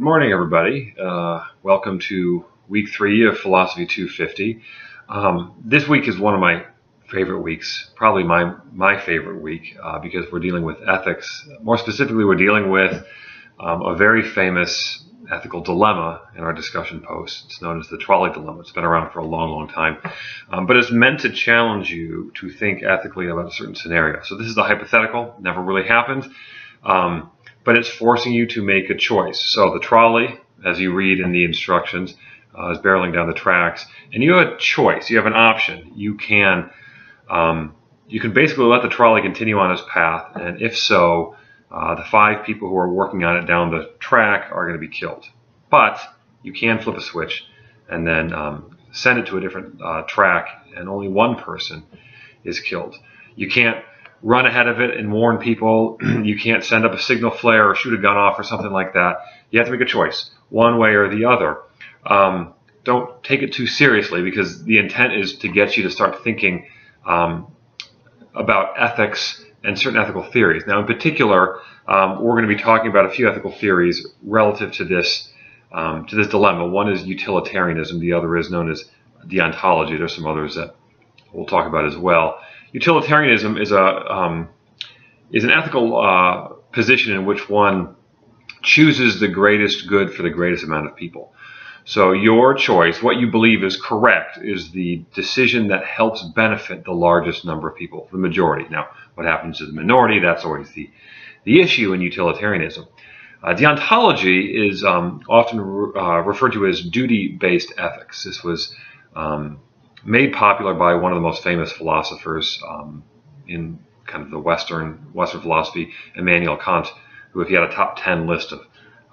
morning, everybody. Welcome to week 3 of Philosophy 250. This week is one of my favorite weeks, probably my favorite week, because we're dealing with ethics. More specifically, we're dealing with a very famous ethical dilemma in our discussion post. It's known as the trolley dilemma. It's been around for a long time, but it's meant to challenge you to think ethically about a certain scenario. So this is the hypothetical, never really happened. But it's forcing you to make a choice. So the trolley, as you read in the instructions, is barreling down the tracks, and you have a choice. You have an option. You can basically let the trolley continue on its path, and if so, the 5 people who are working on it down the track are going to be killed. But you can flip a switch and then send it to a different track, and only one person is killed. You can't run ahead of it and warn people. You can't send up a signal flare or shoot a gun off or something like that. You have to make a choice, one way or the other. Don't take it too seriously, because the intent is to get you to start thinking about ethics and certain ethical theories. Now, in particular, we're going to be talking about a few ethical theories relative to this dilemma. One is utilitarianism. The other is known as deontology. There's some others that we'll talk about as well. Utilitarianism is an ethical position in which one chooses the greatest good for the greatest amount of people. So your choice, what you believe is correct, is the decision that helps benefit the largest number of people, the majority. Now, what happens to the minority, that's always the issue in utilitarianism. Deontology is often referred to as duty-based ethics. This was made popular by one of the most famous philosophers in kind of the Western philosophy, Immanuel Kant, who, if you had a top 10 list of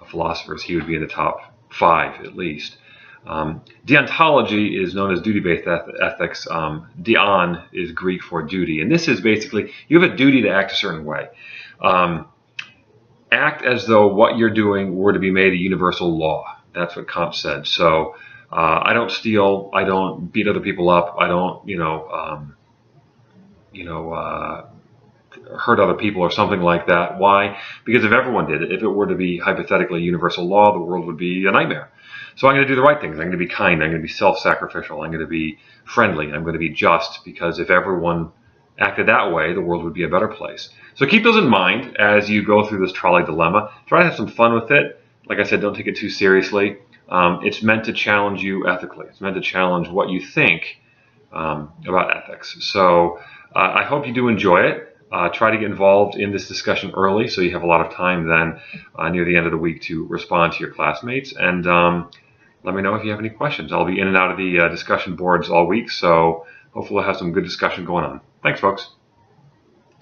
philosophers, he would be in the top 5 at least. Deontology is known as duty-based ethics. Deon is Greek for duty, and this is basically you have a duty to act a certain way. Act as though what you're doing were to be made a universal law. That's what Kant said. So I don't steal. I don't beat other people up. I don't, hurt other people or something like that. Why? Because if everyone did it, if it were to be hypothetically a universal law, the world would be a nightmare. So I'm going to do the right things. I'm going to be kind. I'm going to be self-sacrificial. I'm going to be friendly. I'm going to be just, because if everyone acted that way, the world would be a better place. So keep those in mind as you go through this trolley dilemma. Try to have some fun with it. Like I said, don't take it too seriously. It's meant to challenge you ethically. It's meant to challenge what you think about ethics. So I hope you do enjoy it. Try to get involved in this discussion early, so you have a lot of time then near the end of the week to respond to your classmates. And let me know if you have any questions. I'll be in and out of the discussion boards all week, so hopefully we'll have some good discussion going on. Thanks, folks.